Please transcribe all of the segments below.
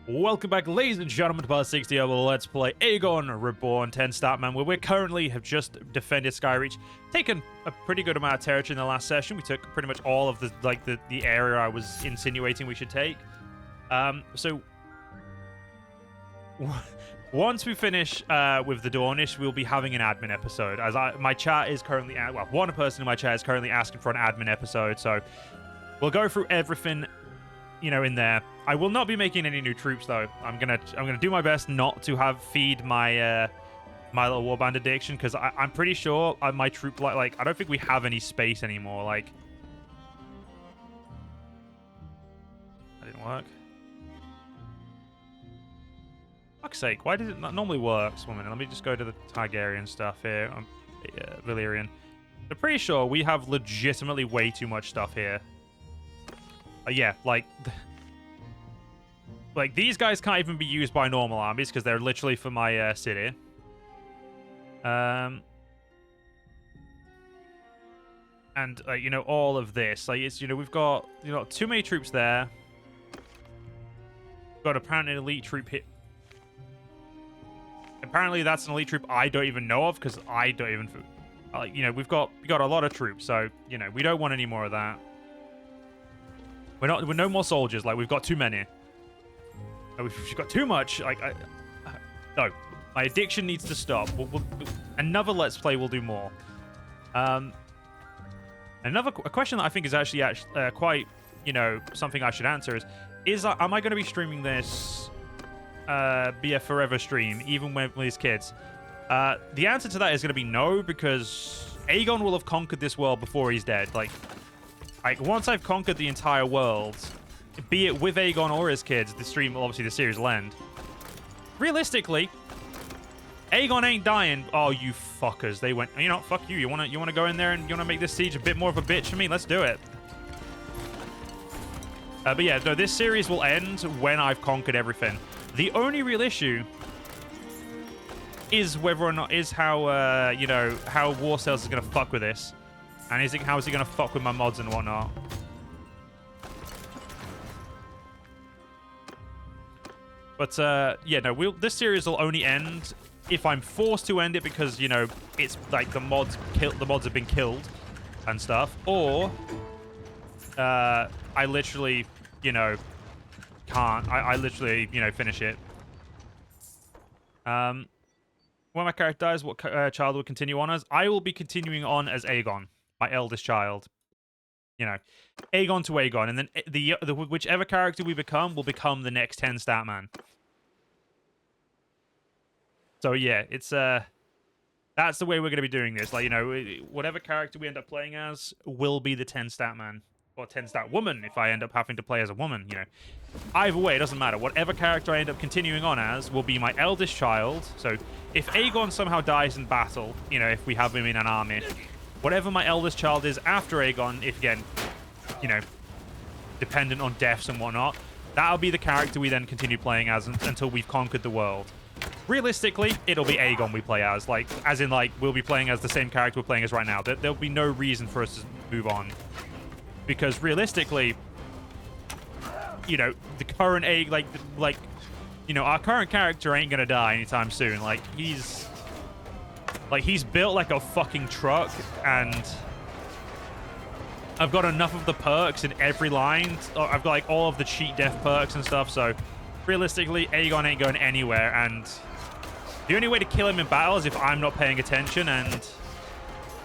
Welcome back, ladies and gentlemen, to part 60 of Let's Play Aegon Reborn 10 Stat Man, where we currently have just defended Skyreach, taken a pretty good amount of territory in the last session. We took pretty much all of the area I was insinuating we should take. So once we finish with the Dornish, we'll be having an admin episode. As my chat is currently one person in my chat is currently asking for an admin episode, so we'll go through everything, in there. I will not be making any new troops though. I'm gonna do my best not to feed my my little warband addiction, because I'm pretty sure my troop like I don't think we have any space anymore. Like, that didn't work. Fuck's sake, why does it not normally works? 1 minute, let me just go to the Targaryen stuff here. Valyrian. I'm pretty sure we have legitimately way too much stuff here. Yeah, like these guys can't even be used by normal armies because they're literally for my city. And all of this, like, it's we've got too many troops there. We've got apparently an elite troop hit. Apparently that's an elite troop I don't even know of, because I don't even we've got a lot of troops, so we don't want any more of that. We're no more soldiers. Like, we've got too many. We've got too much. Like, no, my addiction needs to stop. Another Let's Play will do more. A question that I think is actually quite something I should answer is am I going to be streaming this be a forever stream even with these kids? The answer to that is going to be no, because Aegon will have conquered this world before he's dead. Like, once I've conquered the entire world, be it with Aegon or his kids, the series will end. Realistically, Aegon ain't dying. Oh, you fuckers. They went, fuck you. You wanna go in there and you wanna make this siege a bit more of a bitch for me? Let's do it. But yeah, no, this series will end when I've conquered everything. The only real issue is whether or not how Westeros is gonna fuck with this. And how is he going to fuck with my mods and whatnot? But, yeah, no, this series will only end if I'm forced to end it because, it's like the mods have been killed and stuff. Or, I literally, can't. I literally, finish it. When my character dies, what child will continue on as? I will be continuing on as Aegon. My eldest child, Aegon to Aegon, and then the whichever character we become will become the next 10 stat man. So yeah, it's that's the way we're going to be doing this. Like, whatever character we end up playing as will be the 10 stat man or 10 stat woman if I end up having to play as a woman. Either way, it doesn't matter. Whatever character I end up continuing on as will be my eldest child. So if Aegon somehow dies in battle, if we have him in an army, whatever my eldest child is after Aegon, if again, dependent on deaths and whatnot, that'll be the character we then continue playing as until we've conquered the world. Realistically, it'll be Aegon we play as. We'll be playing as the same character we're playing as right now. There'll be no reason for us to move on. Because realistically, the current our current character ain't gonna die anytime soon. He's built like a fucking truck, and I've got enough of the perks in every line. I've got all of the cheat death perks and stuff, so realistically, Aegon ain't going anywhere, and the only way to kill him in battle is if I'm not paying attention, and,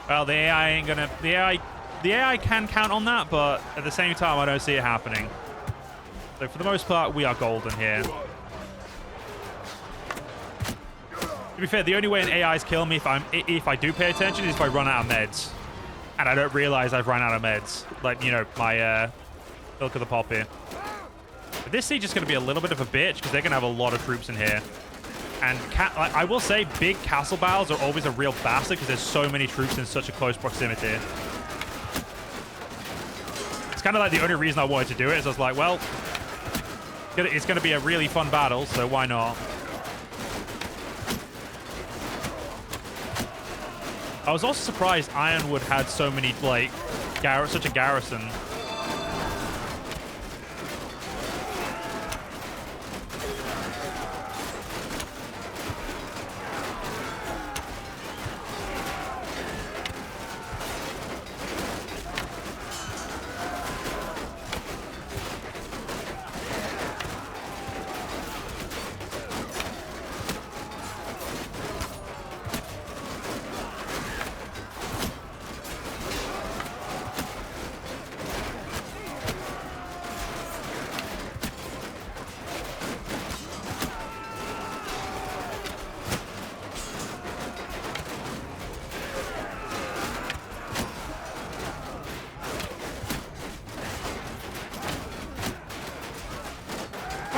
well, the AI ain't gonna... The AI can count on that, but at the same time, I don't see it happening. So for the most part, we are golden here. To be fair, the only way an AI's kill me if I do pay attention is if I run out of meds. And I don't realize I've run out of meds. Like, my Milk of the Pop here. But this siege is going to be a little bit of a bitch because they're going to have a lot of troops in here. And I will say big castle battles are always a real bastard because there's so many troops in such a close proximity. It's kind of like the only reason I wanted to do it is I was like, well, it's going to be a really fun battle, so why not? I was also surprised Yronwood had so many, such a garrison.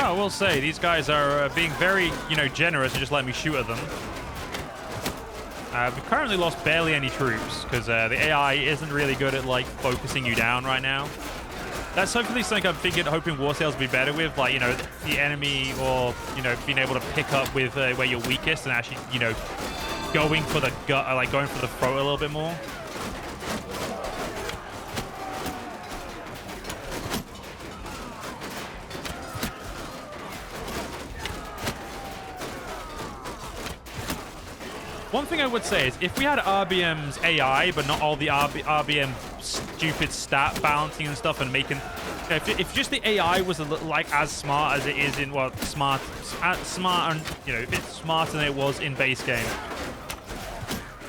I will say, these guys are being very, you know, generous and just letting me shoot at them. We've currently lost barely any troops because the AI isn't really good at, like, focusing you down right now. That's hopefully something I'm hoping War Sales will be better with, like, you know, the enemy or, you know, being able to pick up with where you're weakest and actually, you know, going for the gut, like going for the throat a little bit more. One thing I would say is if we had RBM's AI, but not all the RBM stupid stat balancing and stuff and making... If just the AI was a little, like, as smart as it is in, well, smart and, you know, a bit smarter than it was in base game,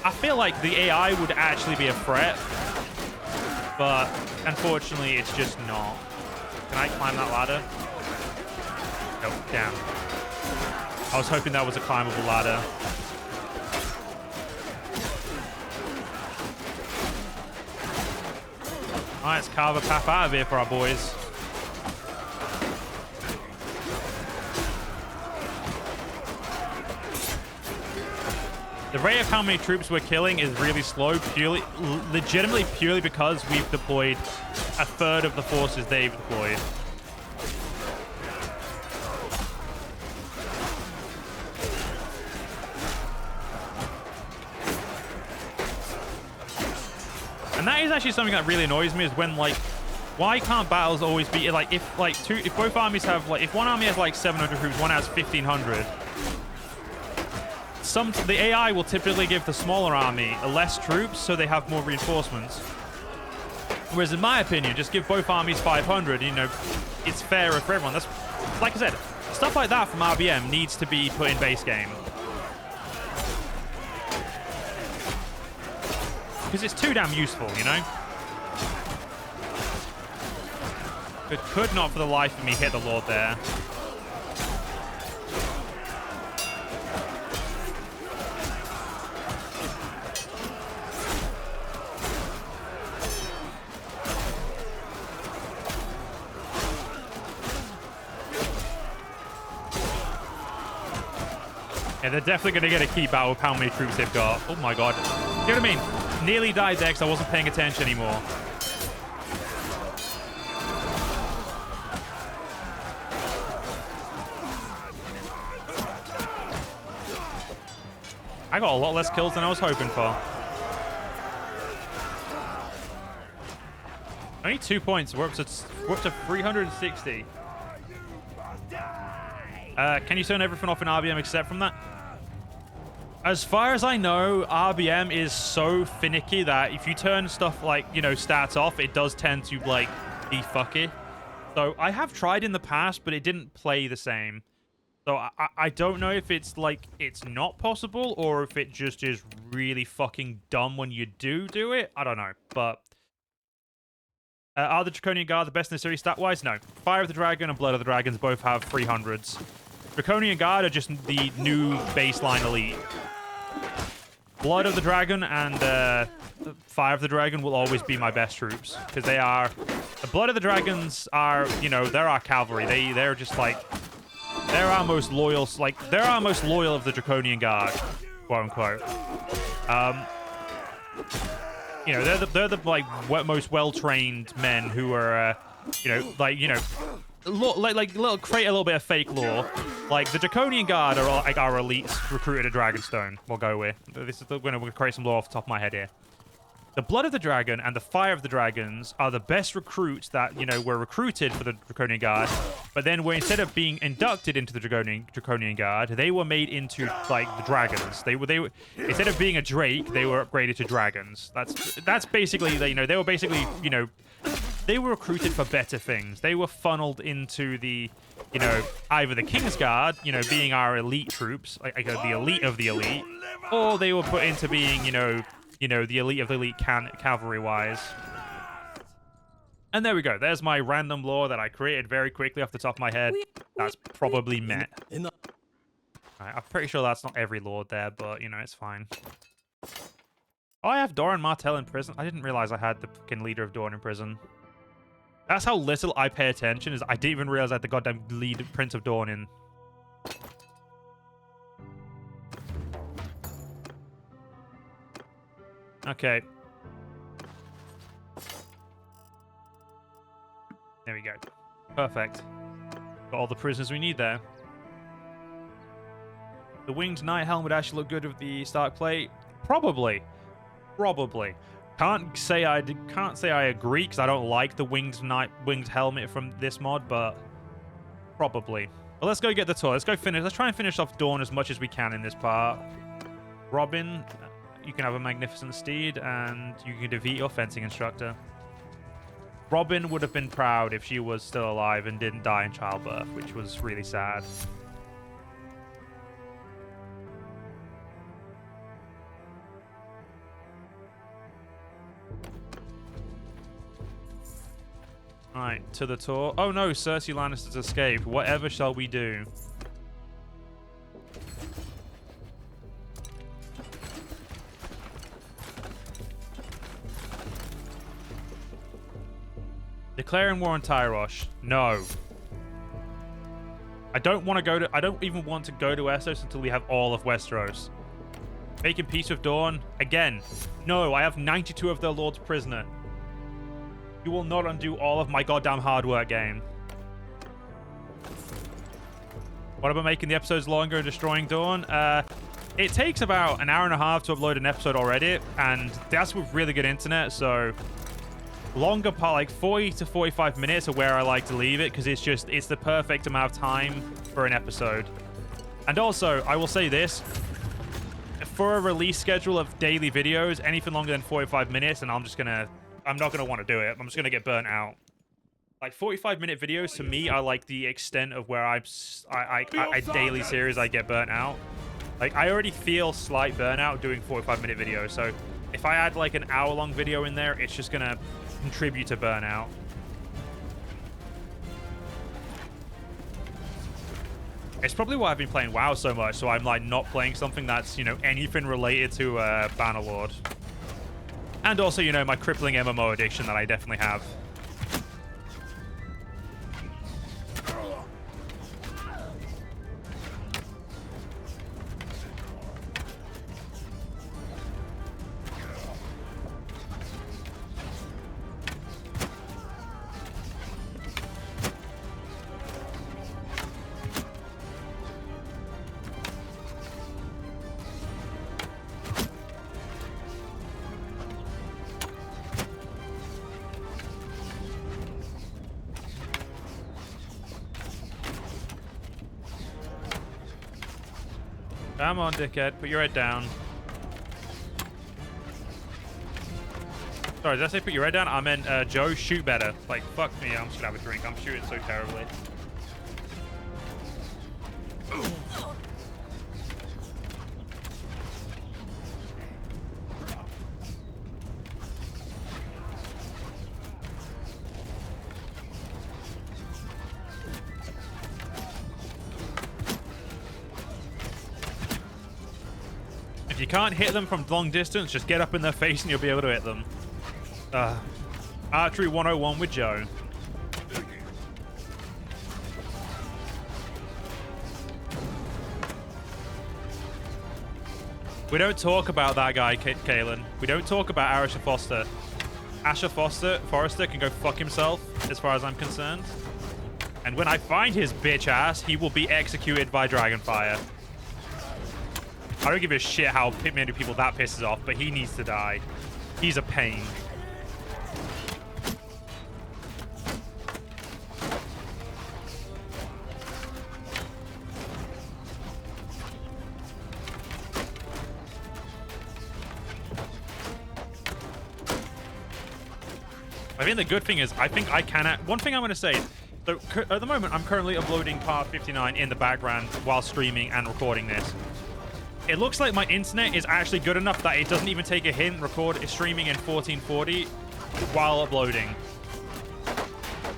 I feel like the AI would actually be a threat. But, unfortunately, it's just not. Can I climb that ladder? Nope, damn. I was hoping that was a climbable ladder. Alright, let's carve a path out of here for our boys. The rate of how many troops we're killing is really slow, legitimately purely because we've deployed a third of the forces they've deployed. And that is actually something that really annoys me, is when, like, why can't battles always be, like, if both armies have, like, if one army has, like, 700 troops, one has 1,500, the AI will typically give the smaller army less troops so they have more reinforcements. Whereas, in my opinion, just give both armies 500, you know, it's fairer for everyone. That's, like I said, stuff like that from RBM needs to be put in base game. Because it's too damn useful, you know? Could not for the life of me hit the Lord there. Yeah, they're definitely going to get a keep out of how many troops they've got. Oh my god. You know what I mean? Nearly died there because I wasn't paying attention anymore. I got a lot less kills than I was hoping for. Only 2 points. We're up to 360. Can you turn everything off in RBM except from that? As far as I know, RBM is so finicky that if you turn stuff like, you know, stats off, it does tend to, like, be fucky. So I have tried in the past, but it didn't play the same. So I don't know if it's, like, it's not possible or if it just is really fucking dumb when you do it. I don't know, but... are the Draconian Guard the best in the series stat-wise? No. Fire of the Dragon and Blood of the Dragons both have 300s. Draconian Guard are just the new baseline elite. Blood of the Dragon and Fire of the Dragon will always be my best troops. Because they are... The Blood of the Dragons are, you know, they're our cavalry. They're just like... They're our most loyal... Like, they're our most loyal of the Draconian Guard. Quote-unquote. You know, they're the like, most well-trained men who are, you know, like, you know... create a little bit of fake lore. Like, the Draconian Guard are like our elites recruited at Dragonstone. We'll go with. This is we're gonna create some lore off the top of my head here. The Blood of the Dragon and the Fire of the Dragons are the best recruits that, you know, were recruited for the Draconian Guard. But then instead of being inducted into the Draconian Guard, they were made into, like, the dragons. They were instead of being a Drake, they were upgraded to dragons. That's basically, you know, they were basically, you know, they were recruited for better things. They were funneled into the, you know, either the Kingsguard, you know, being our elite troops, like the elite of the elite, or they were put into being, you know, the elite of the elite cavalry-wise. And there we go. There's my random lore that I created very quickly off the top of my head. That's probably met. Right, I'm pretty sure that's not every lord there, but, you know, it's fine. Oh, I have Doran Martell in prison. I didn't realize I had the fucking leader of Dorne in prison. That's how little I pay attention, is I didn't even realize I had the goddamn lead Prince of Dawn in. Okay. There we go. Perfect. Got all the prisoners we need there. The winged knight helmet would actually look good with the Stark plate. Probably. Probably. Can't say I agree, because I don't like the winged helmet from this mod, but probably. Well, let's go get the tour. Let's try and finish off Dawn as much as we can in this part. Robin, you can have a magnificent steed, and you can defeat your fencing instructor. Robin would have been proud if she was still alive and didn't die in childbirth, which was really sad. Alright, to the tour. Oh no, Cersei Lannister's escaped. Whatever shall we do? Declaring war on Tyrosh. No. I don't even want to go to Essos until we have all of Westeros. Making peace with Dawn. Again. No, I have 92 of their lords prisoner. You will not undo all of my goddamn hard work, game. What about making the episodes longer and destroying Dawn? It takes about an hour and a half to upload an episode already, and that's with really good internet, so longer part, like 40 to 45 minutes are where I like to leave it, because it's the perfect amount of time for an episode. And also, I will say this, for a release schedule of daily videos, anything longer than 45 minutes, and I'm not going to want to do it. I'm just going to get burnt out. Like 45-minute videos, to me, I like the extent of where I daily series, I get burnt out. Like, I already feel slight burnout doing 45-minute videos. So if I add like an hour-long video in there, it's just going to contribute to burnout. It's probably why I've been playing WoW so much. So I'm like not playing something that's, you know, anything related to Bannerlord. And also, you know, my crippling MMO addiction that I definitely have. Come on, dickhead. Put your head down. Sorry, did I say put your head down? I meant, Joe, shoot better. Like, fuck me. I'm just gonna have a drink. I'm shooting so terribly. If you can't hit them from long distance, just get up in their face and you'll be able to hit them. Archery 101 with Joe. We don't talk about that guy, Kaelin. We don't talk about Asher Foster. Asher Forrester can go fuck himself, as far as I'm concerned. And when I find his bitch ass, he will be executed by Dragonfire. I don't give a shit how many people that pisses off, but he needs to die. He's a pain. I think the good thing is, I think I can... One thing I'm going to say, so at the moment, I'm currently uploading part 59 in the background while streaming and recording this. It looks like my internet is actually good enough that it doesn't even take a hint streaming in 1440 while uploading.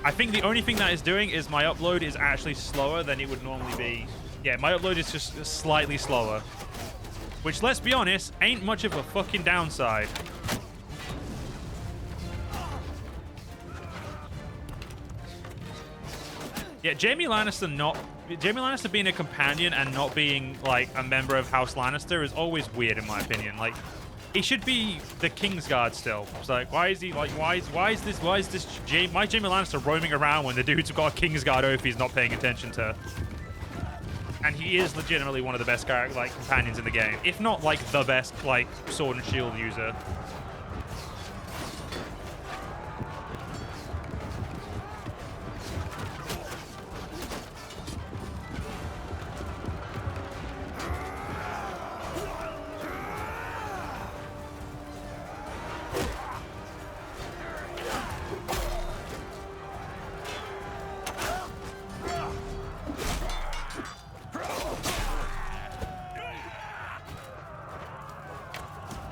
I think the only thing that is doing is my upload is actually slower than it would normally be. Yeah, my upload is just slightly slower. Which, let's be honest, ain't much of a fucking downside. Yeah, Jaime Lannister being a companion and not being like a member of House Lannister is always weird in my opinion. Like, he should be the Kingsguard still. It's like, why is he like, why is this Jaime Lannister roaming around when the dude's got a Kingsguard oath he's not paying attention to? And he is legitimately one of the best like companions in the game, if not like the best like sword and shield user.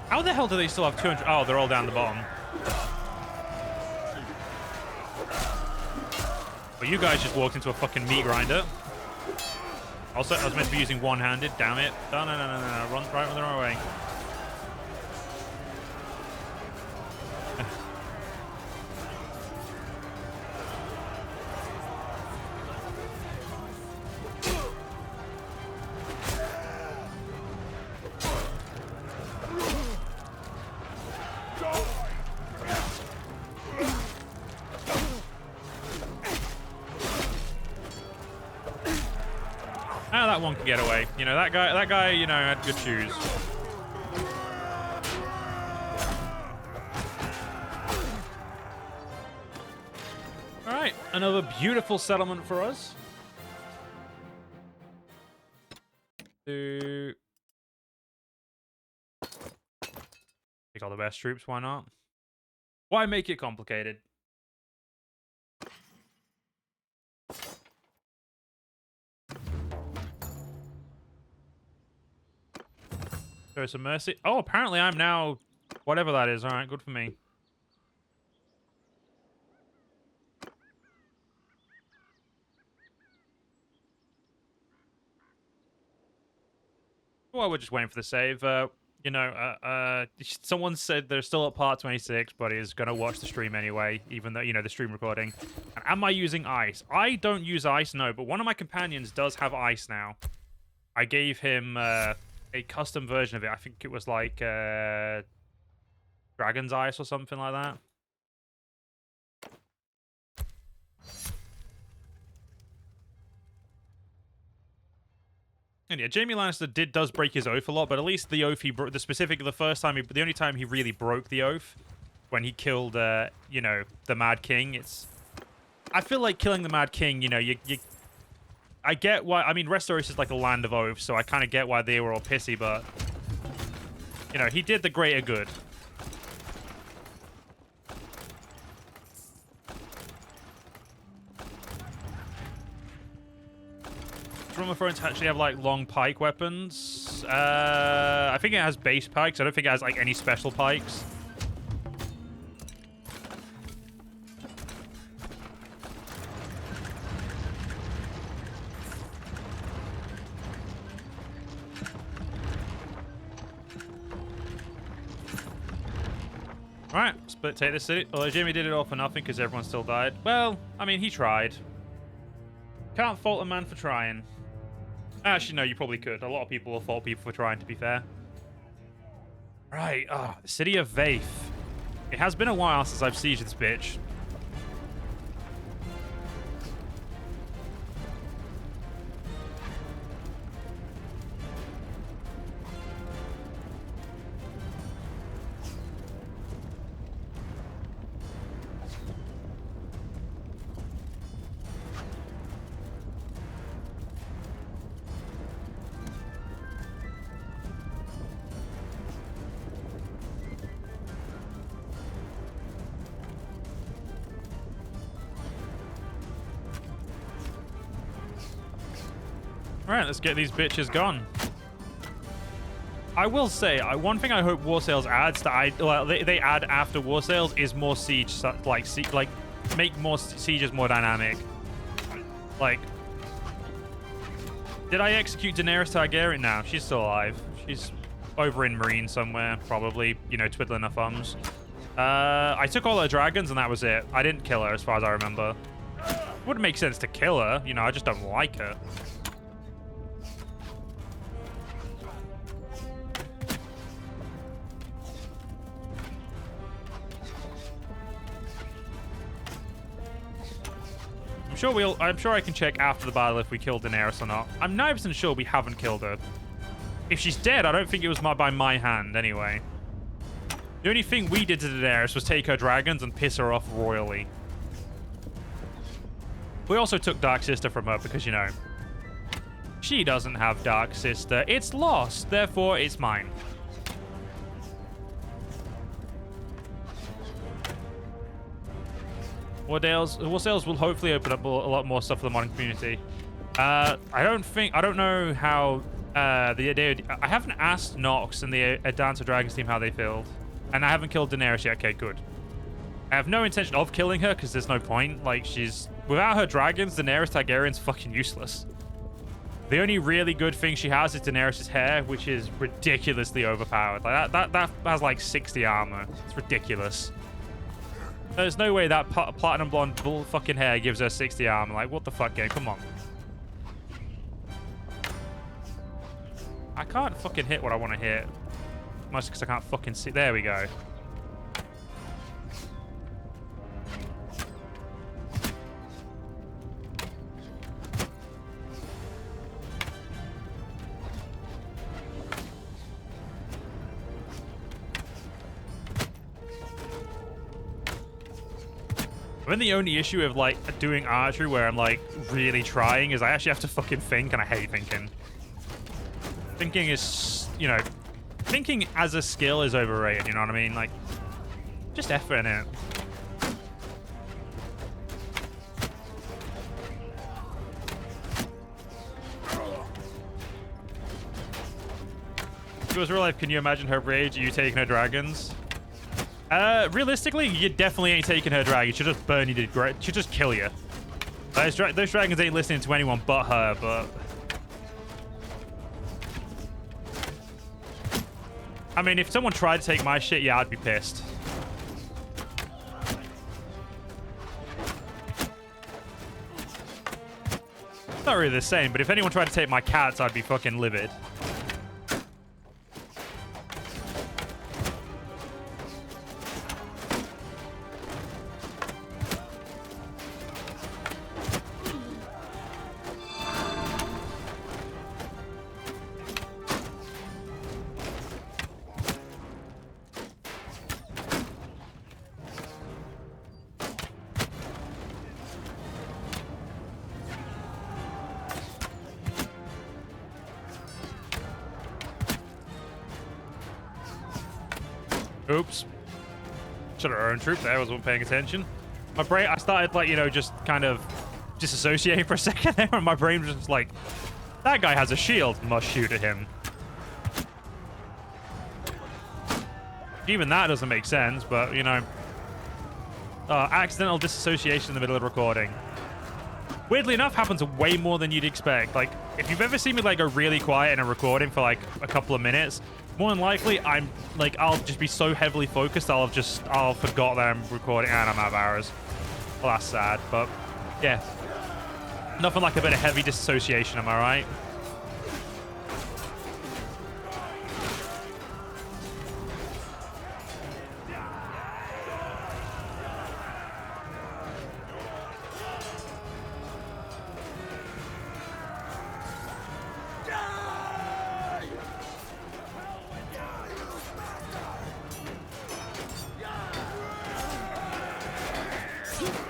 How the hell do they still have 200? Oh, they're all down the bottom. Well, you guys just walked into a fucking meat grinder. Also, I was meant to be using one-handed. Damn it. No. Run the wrong way. That one can get away. You know, that guy, you know, had good shoes. All right, another beautiful settlement for us. Take all the best troops, why not? Why make it complicated? Show some mercy. Oh, apparently I'm now whatever that is. All right, good for me. Well, we're just waiting for the save. You know, someone said they're still at part 26, but is going to watch the stream anyway, even though, you know, the stream recording. And am I using ice? I don't use ice, no, but one of my companions does have ice now. I gave him a custom version of it. I think it was like Dragon's Ice or something like that. And yeah, Jaime Lannister does break his oath a lot, but at least the oath he broke, the first time, the only time he really broke the oath, when he killed, you know, the Mad King. I feel like killing the Mad King, you know, I get why. I mean, Westeros is like a land of oaths, so I kind of get why they were all pissy, but you know, he did the greater good. Drum of Thrones actually have like long pike weapons. I think it has base pikes. I don't think it has like any special pikes. Alright, split take this city. Although Jimmy did it all for nothing because everyone still died. Well, I mean, he tried. Can't fault a man for trying. Actually, no, you probably could. A lot of people will fault people for trying, to be fair. Right, the city of Vaith. It has been a while since I've sieged this bitch. Alright, let's get these bitches gone. I will say, one thing I hope War Sales adds that they add after War Sales is more siege, like make more sieges more dynamic. Like, did I execute Daenerys Targaryen now? She's still alive. She's over in Marine somewhere, probably, you know, twiddling her thumbs. I took all her dragons and that was it. I didn't kill her as far as I remember. Wouldn't make sense to kill her. You know, I just don't like her. I'm sure I can check after the battle if we killed Daenerys or not. I'm 90% sure we haven't killed her. If she's dead, I don't think it was by my hand anyway. The only thing we did to Daenerys was take her dragons and piss her off royally. We also took Dark Sister from her because, you know, she doesn't have Dark Sister. It's lost, therefore it's mine. Westeros will hopefully open up a lot more stuff for the modern community. I don't know how I haven't asked Nox and the Dance of Dragons team how they feel. And I haven't killed Daenerys yet. Okay, good. I have no intention of killing her because there's no point. Like, without her dragons, Daenerys Targaryen's fucking useless. The only really good thing she has is Daenerys' hair, which is ridiculously overpowered. Like that has like 60 armor. It's ridiculous. There's no way that platinum blonde fucking hair gives her 60 armor. Like, what the fuck, game? Come on. I can't fucking hit what I want to hit. Mostly because I can't fucking see. There we go. I mean, the only issue of, like, doing archery where I'm, like, really trying is I actually have to fucking think, and I hate thinking. Thinking is, you know, thinking as a skill is overrated, you know what I mean? Like, just effort in it. If it was real life, can you imagine her rage at you taking her dragons? Realistically, you definitely ain't taking her dragon. She'll just burn you to great. She'll just kill you. Those dragons ain't listening to anyone but her, but... I mean, if someone tried to take my shit, yeah, I'd be pissed. Not really the same, but if anyone tried to take my cats, I'd be fucking livid. Oops. Should have earned troop there. I wasn't paying attention. My brain, I started, like, you know, just kind of disassociating for a second there, and my brain was just like, that guy has a shield. Must shoot at him. Even that doesn't make sense, but, you know. Accidental disassociation in the middle of recording. Weirdly enough, happens way more than you'd expect. Like, if you've ever seen me, like, go really quiet in a recording for, like, a couple of minutes, more than likely, I'll just be so heavily focused, I'll forgot that I'm recording and I'm out of arrows. Well, that's sad, but, yeah. Nothing like a bit of heavy disassociation, am I right?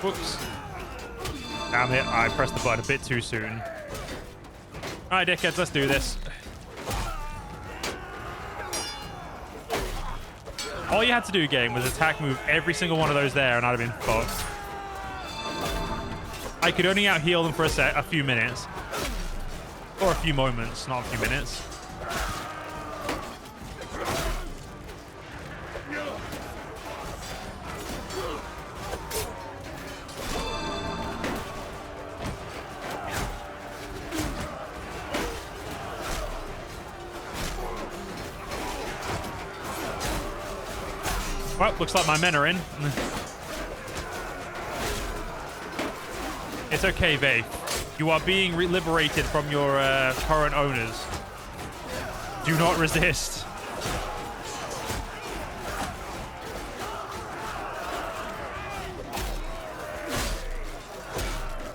Whoops. Damn it, I pressed the button a bit too soon. Alright, dickheads, let's do this. All you had to do, game, was attack move every single one of those there, and I'd have been fucked. I could only out-heal them for a few minutes. Or a few moments, not a few minutes. Well, looks like my men are in. It's okay, Vape. You are being liberated from your current owners. Do not resist.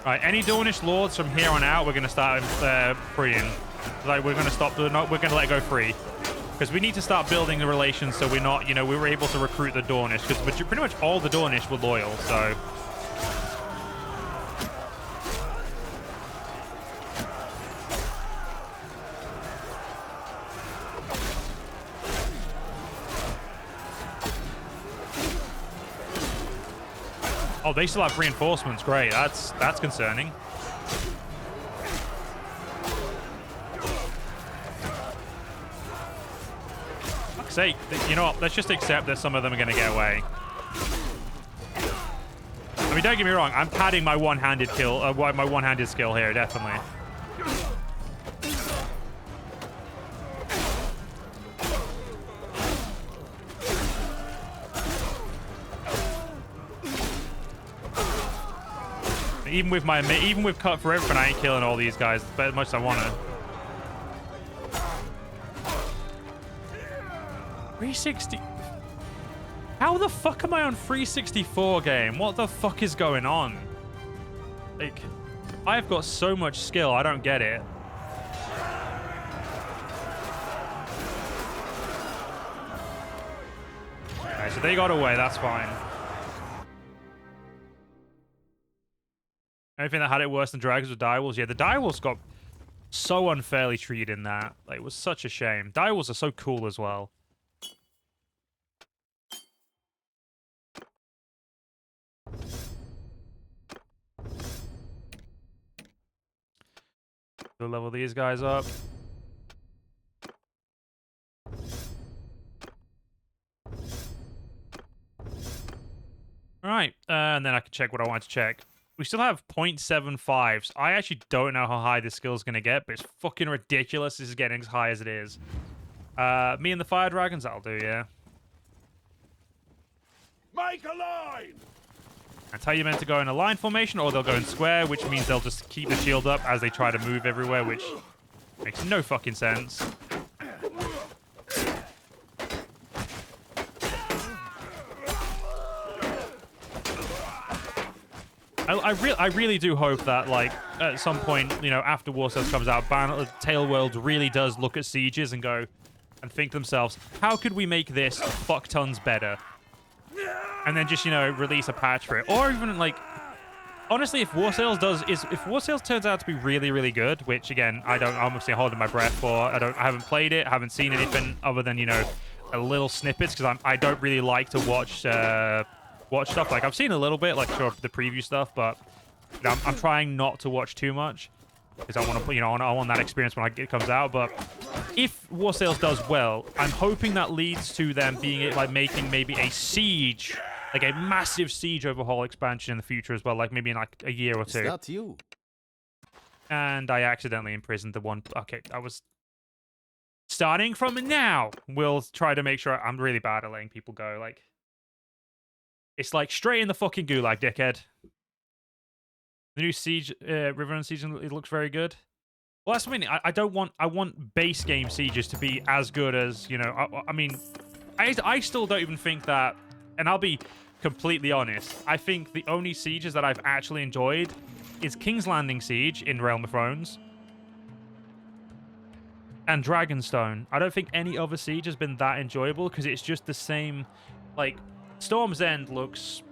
Right, any Dornish lords from here on out, we're going to start freeing. Like, we're going to stop. We're going to let it go free. Because we need to start building the relations so we're not, you know, we were able to recruit the Dornish. Because pretty much all the Dornish were loyal, so... Oh, they still have reinforcements. Great. That's concerning. Fuck's sake. You know what? Let's just accept that some of them are going to get away. I mean, don't get me wrong. I'm padding my one-handed kill, my one-handed skill here, definitely. Even with cut for everything, I ain't killing all these guys as much as I wanna. 360. How the fuck am I on 364 game? What the fuck is going on? Like, I've got so much skill, I don't get it. Okay, so they got away, that's fine. Anything that had it worse than dragons was direwolves. Yeah, the direwolves got so unfairly treated in that. Like, it was such a shame. Direwolves are so cool as well. We'll level these guys up. Alright, and then I can check what I want to check. We still have 0.75s. I actually don't know how high this skill is going to get, but it's fucking ridiculous. This is getting as high as it is. Me and the fire dragons, that'll do, yeah. Make a line! I tell you meant to go in a line formation, or they'll go in square, which means they'll just keep the shield up as they try to move everywhere, which makes no fucking sense. I really do hope that, like, at some point, you know, after Westeros comes out, Tailworld really does look at sieges and go and think to themselves, how could we make this fuck tons better? And then just, you know, release a patch for it. Or even, like, honestly, if Westeros turns out to be really, really good, which, again, I'm obviously holding my breath for. I haven't played it, haven't seen anything other than, you know, a little snippets, because I don't really like to watch stuff. Like, I've seen a little bit, like, sure, the preview stuff, but you know, I'm trying not to watch too much because I want to, you know, I want that experience when it comes out. But if Westeros does well, I'm hoping that leads to them being like making maybe a siege, like a massive siege overhaul expansion in the future as well, like maybe in like a year or two. Is that you? And I accidentally imprisoned the one. Okay, I was starting from now. We'll try to make sure. I'm really bad at letting people go. Like, it's like straight in the fucking gulag, dickhead. The new Siege, River and Siege, it looks very good. Well, that's what I mean. I want base game sieges to be as good as, you know, I mean, I still don't even think that, and I'll be completely honest, I think the only sieges that I've actually enjoyed is King's Landing Siege in Realm of Thrones and Dragonstone. I don't think any other siege has been that enjoyable because it's just the same, like, Storm's End looks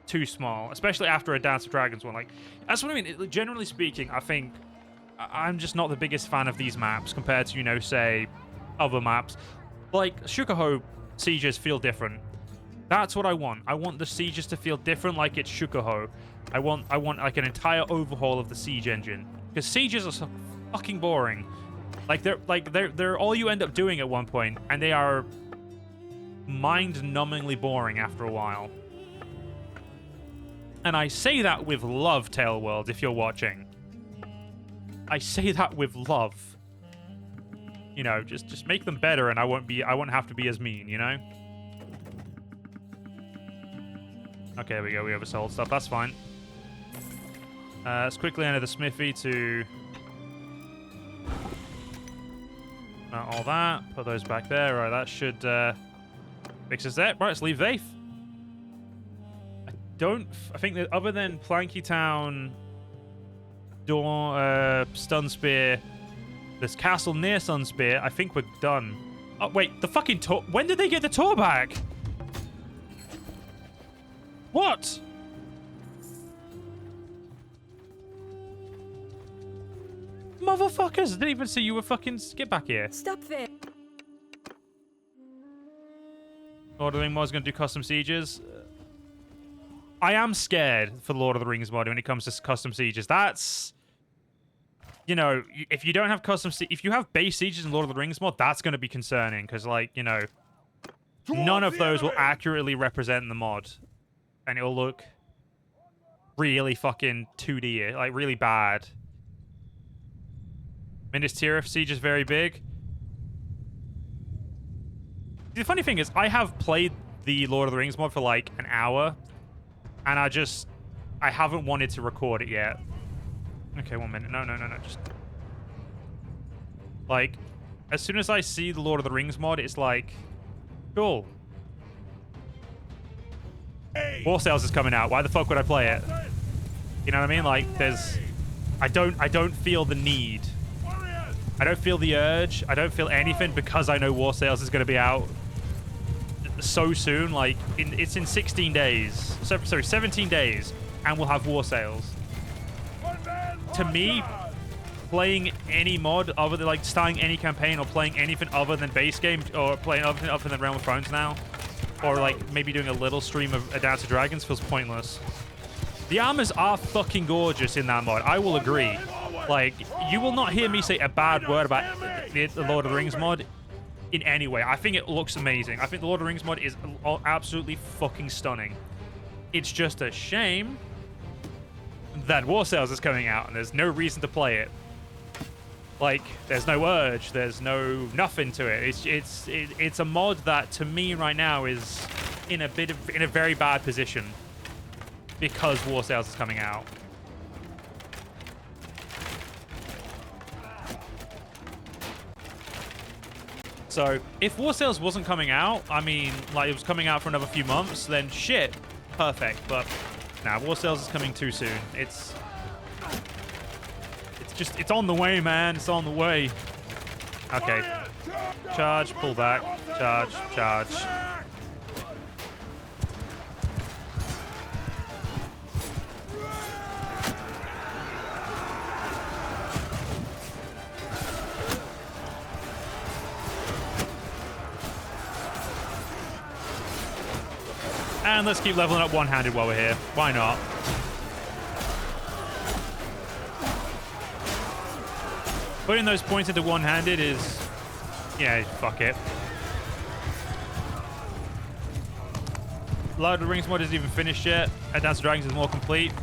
too small, especially after a Dance of Dragons one. Like, that's what I mean. Generally speaking, I think I'm just not the biggest fan of these maps compared to, you know, say, other maps. Like, Shukaho sieges feel different. That's what I want. I want the sieges to feel different, like it's Shukaho. I want like an entire overhaul of the siege engine, because sieges are so fucking boring. They're all you end up doing at one point, and they are mind-numbingly boring after a while. And I say that with love, Tailworld, if you're watching. I say that with love. You know, just make them better, and I won't have to be as mean, you know? Okay, there we go. We oversold stuff. That's fine. Let's quickly enter the smithy to mount all that. Put those back there. Right, that should fix us there. Right, let's leave Vaith. I think that other than Planky Town, Sunspear, this castle near Sunspear, I think we're done. Oh, wait, the fucking tour. When did they get the tour back? What? Motherfuckers, didn't even see you were fucking... Get back here. Stop there. Lord of the Rings mod's going to do custom sieges. I am scared for the Lord of the Rings mod when it comes to custom sieges. That's... You know, if you don't have if you have base sieges in Lord of the Rings mod, that's going to be concerning. Because, like, you know, none of those will accurately represent the mod. And it'll look really fucking 2D, like, really bad. Minas Tirith siege is very big. The funny thing is, I have played the Lord of the Rings mod for like an hour, and I haven't wanted to record it yet. Okay, 1 minute. No. Just like, as soon as I see the Lord of the Rings mod, it's like, cool. War Sales is coming out. Why the fuck would I play it? You know what I mean? Like, I don't feel the need. I don't feel the urge. I don't feel anything because I know War Sales is going to be out so soon. Like, it's in 16 days. Sorry, 17 days, and we'll have War Sales. To me, playing any mod other than, like, starting any campaign or playing anything other than base game or playing anything other than Realm of Thrones now, or, like, maybe doing a little stream of A Dance of Dragons feels pointless. The armors are fucking gorgeous in that mod. I will agree. Like, you will not hear me say a bad word about the Lord of the Rings mod in any way. I think it looks amazing. I think the Lord of the Rings mod is absolutely fucking stunning. It's just a shame that War Sales is coming out and there's no reason to play it. Like, there's no urge. There's nothing to it. It's a mod that, to me right now, is in a very bad position because War Sales is coming out. So, if War Sales wasn't coming out, I mean, like, it was coming out for another few months, then shit, perfect. But, nah, War Sales is coming too soon. It's on the way, man. It's on the way. Okay. Charge, pull back, charge, charge. And let's keep leveling up one-handed while we're here. Why not? Putting those points into one-handed is... Yeah, fuck it. Lord of the Rings mod isn't even finished yet. A Dance of Dragons is more complete.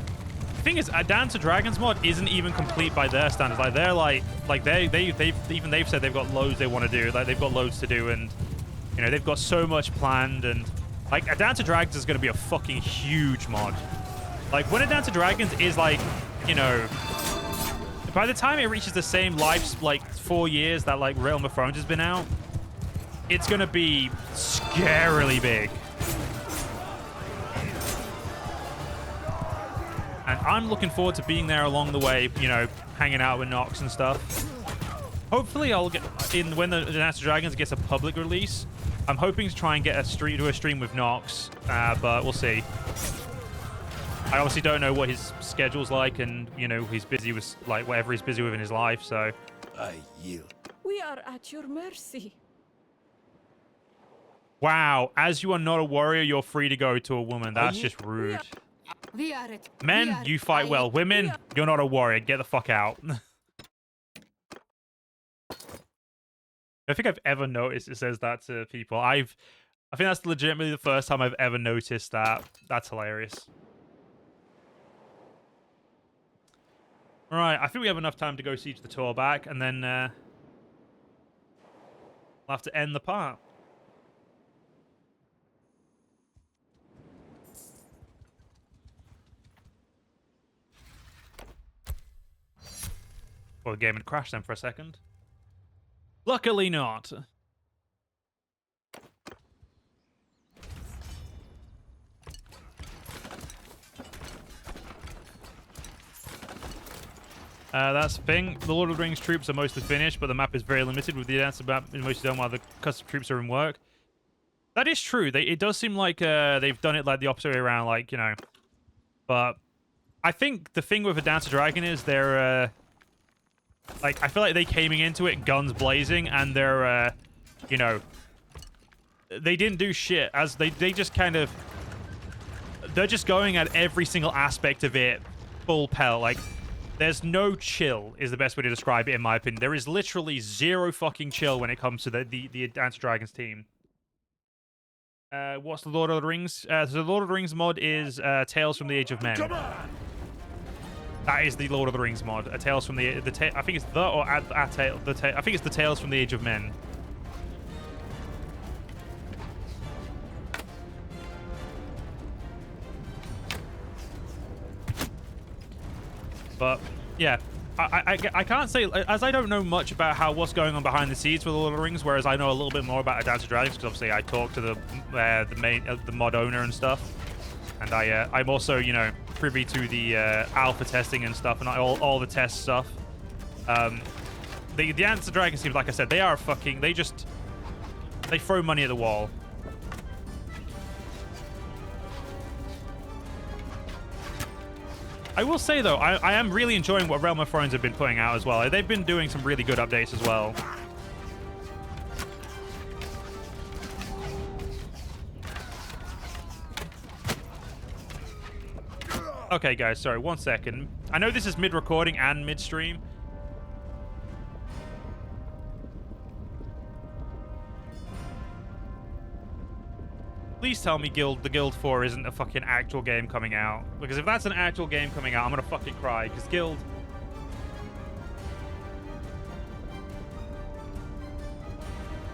The thing is, A Dance of Dragons mod isn't even complete by their standards. Like, they're like they've said they've got loads they want to do. Like, they've got loads to do, and, you know, they've got so much planned, and... Like, A Dance of Dragons is going to be a fucking huge mod. Like, when A Dance of Dragons is, like, you know... By the time it reaches the same life, like, 4 years that, like, Realm of Thrones has been out, it's going to be scarily big. And I'm looking forward to being there along the way, you know, hanging out with Nox and stuff. Hopefully I'll get... When the Dance of Dragons gets a public release... I'm hoping to try and get a stream with Nox, but we'll see. I obviously don't know what his schedule's like, and, you know, he's busy with, like, whatever he's busy with in his life, so... I yield. We are at your mercy. Wow, as you are not a warrior, you're free to go to a woman. That's just rude. Men, you fight well. Women, you're not a warrior. Get the fuck out. I think I've ever noticed it says that to people. I think that's legitimately the first time I've ever noticed that. That's hilarious. All right, I think we have enough time to go siege the tour back, and then we'll have to end the part. Well, the game had crashed then for a second. Luckily not. That's the thing. The Lord of the Rings troops are mostly finished, but the map is very limited with the advanced map mostly done while the custom troops are in work. That is true. It does seem like they've done it like the opposite way around, like, you know. But I think the thing with Aegon Targaryen is they're like, I feel like they came into it guns blazing, and they're you know, they didn't do shit as they just kind of, they're just going at every single aspect of it full pelt. Like, there's no chill is the best way to describe it, in my opinion. There is literally zero fucking chill when it comes to the Aegon Targaryen's team. What's the Lord of the Rings? So the Lord of the Rings mod is Tales from the Age of Men. Come on! That is the Lord of the Rings mod. Tales from the I think it's the or I think it's the Tales from the Age of Men. But yeah, I can't say, as I don't know much about what's going on behind the scenes with the Lord of the Rings, whereas I know a little bit more about Aegon Targaryen because obviously I talked to the mod owner and stuff, and I'm also, you know, privy to the alpha testing and stuff and all the test stuff. The Aegon Targaryen team, like I said, they are fucking, they throw money at the wall. I will say, though, I am really enjoying what Realm of Thrones have been putting out as well. They've been doing some really good updates as well. Okay, guys, sorry, 1 second. I know this is mid-recording and mid-stream. Please tell me the Guild 4 isn't a fucking actual game coming out. Because if that's an actual game coming out, I'm gonna fucking cry. Because Guild...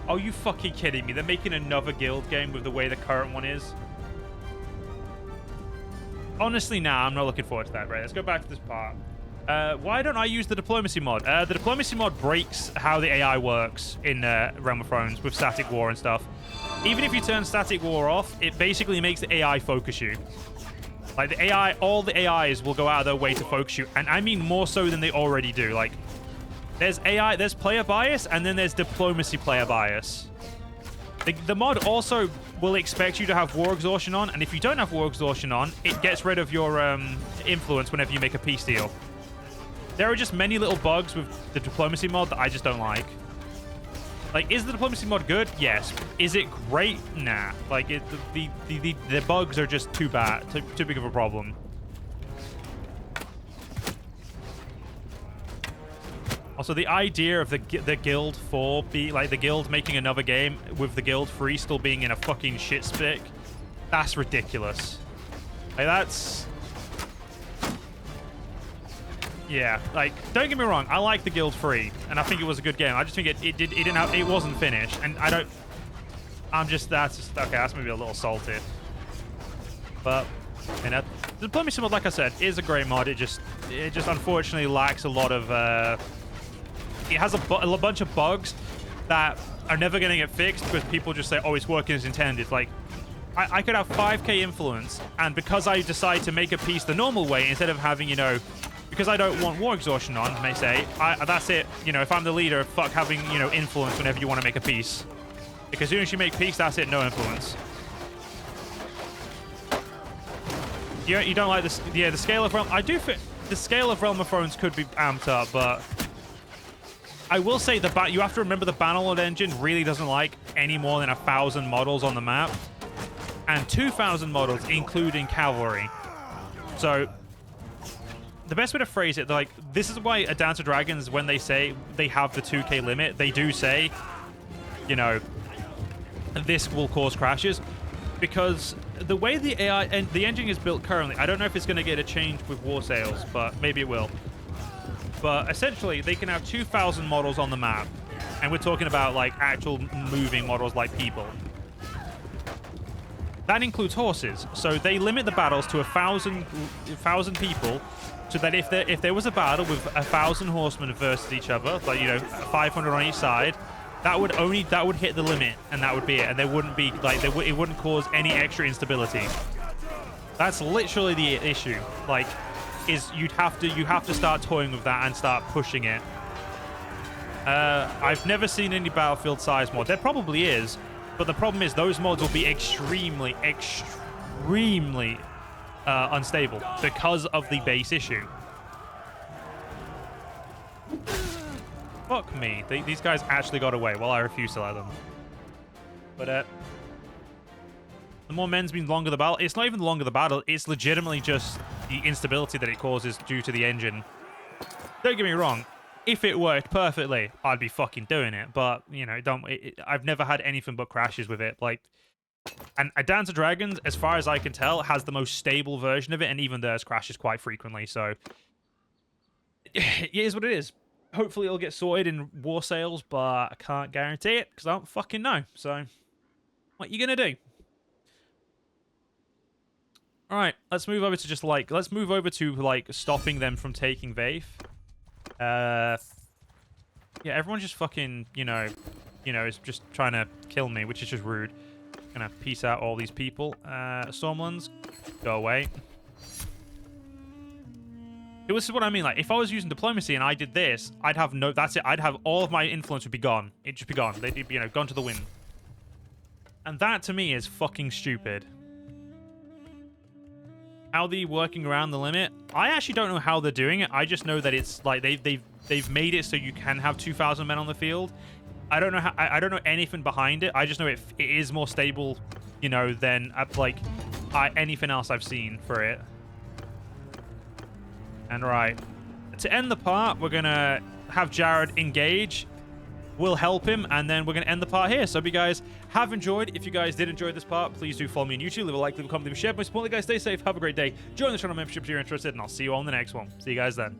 Oh, you fucking kidding me? They're making another Guild game with the way the current one is? Honestly, nah, I'm not looking forward to that. Right, let's go back to this part. Why don't I use the Diplomacy mod? The Diplomacy mod breaks how the AI works in Realm of Thrones with Static War and stuff. Even if you turn Static War off, it basically makes the AI focus you. Like, the AI, all the AIs will go out of their way to focus you. And I mean more so than they already do. Like, there's AI, there's player bias, and then there's Diplomacy player bias. The mod also will expect you to have War Exhaustion on, and if you don't have War Exhaustion on, it gets rid of your influence whenever you make a peace deal. There are just many little bugs with the Diplomacy mod that I just don't like. Like, is the Diplomacy mod good? Yes. Is it great? Nah. Like, the bugs are just too bad, too big of a problem. Also, the idea of the Guild 4 be like the Guild making another game with the Guild 3 still being in a fucking shit spick, that's ridiculous. Like, that's... Yeah, like, don't get me wrong, I like the Guild 3, and I think it was a good game. I just think it wasn't finished, and I don't... that's just... Okay, that's maybe a little salty. But, you know, the Diplomacy mod, like I said, is a great mod. It just unfortunately lacks a lot of... It has a bunch of bugs that are never going to get fixed because people just say, oh, it's working as intended. Like, I could have 5k influence, and because I decide to make a piece the normal way, instead of having, you know... Because I don't want War Exhaustion on, may say, that's it. You know, if I'm the leader, fuck having, you know, influence whenever you want to make a peace. Because as soon as you make peace, that's it, no influence. You don't like this? Yeah, the scale of Realm... I do think the scale of Realm of Thrones could be amped up, but... I will say you have to remember the Bannerlord engine really doesn't like any more than 1,000 models on the map. And 2,000 models, including cavalry. So... The best way to phrase it, like, this is why Aegon Targaryen, when they say they have the 2k limit, they do say, you know, this will cause crashes. Because the way the AI and the engine is built currently, I don't know if it's going to get a change with war sales, but maybe it will. But essentially, they can have 2,000 models on the map. And we're talking about, like, actual moving models like people. That includes horses. So they limit the battles to 1,000 people so that if there was a battle with 1,000 horsemen versus each other, like, you know, 500 on each side, that would hit the limit, and that would be it, and there wouldn't be like it wouldn't cause any extra instability. That's literally the issue. Like, is you have to start toying with that and start pushing it. I've never seen any battlefield size mod. There probably is, but the problem is those mods will be extremely unstable because of the base issue. Fuck me. These guys actually got away while I refuse to let them. But the more men's been longer the battle. It's not even the longer the battle. It's legitimately just the instability that it causes due to the engine. Don't get me wrong. If it worked perfectly, I'd be fucking doing it. But, you know, I've never had anything but crashes with it. Like, and a Dance of Dragons, as far as I can tell, has the most stable version of it, and even theirs crashes quite frequently. So, it is what it is. Hopefully it'll get sorted in war sales, but I can't guarantee it because I don't fucking know. So, what you gonna do? All right, let's move over to stopping them from taking Vaith. Yeah, everyone's just fucking, you know, is just trying to kill me, which is just rude. Gonna peace out all these people. Stormlands, go away. This is what I mean. Like, if I was using diplomacy and I did this, I'd have no. That's it. I'd have all of my influence would be gone. It'd just be gone. They'd be, you know, gone to the wind. And that to me is fucking stupid. How they working around the limit? I actually don't know how they're doing it. I just know that it's like they've made it so you can have 2,000 men on the field. I don't know how. I don't know anything behind it. I just know it is more stable, you know, than anything else I've seen for it. And right, to end the part, we're gonna have Jared engage. We'll help him, and then we're gonna end the part here. So, if you guys have enjoyed, if you guys did enjoy this part, please do follow me on YouTube. Leave a like, leave a comment, leave a share. Most importantly, guys, stay safe. Have a great day. Join the channel membership if you're interested, and I'll see you all in the next one. See you guys then.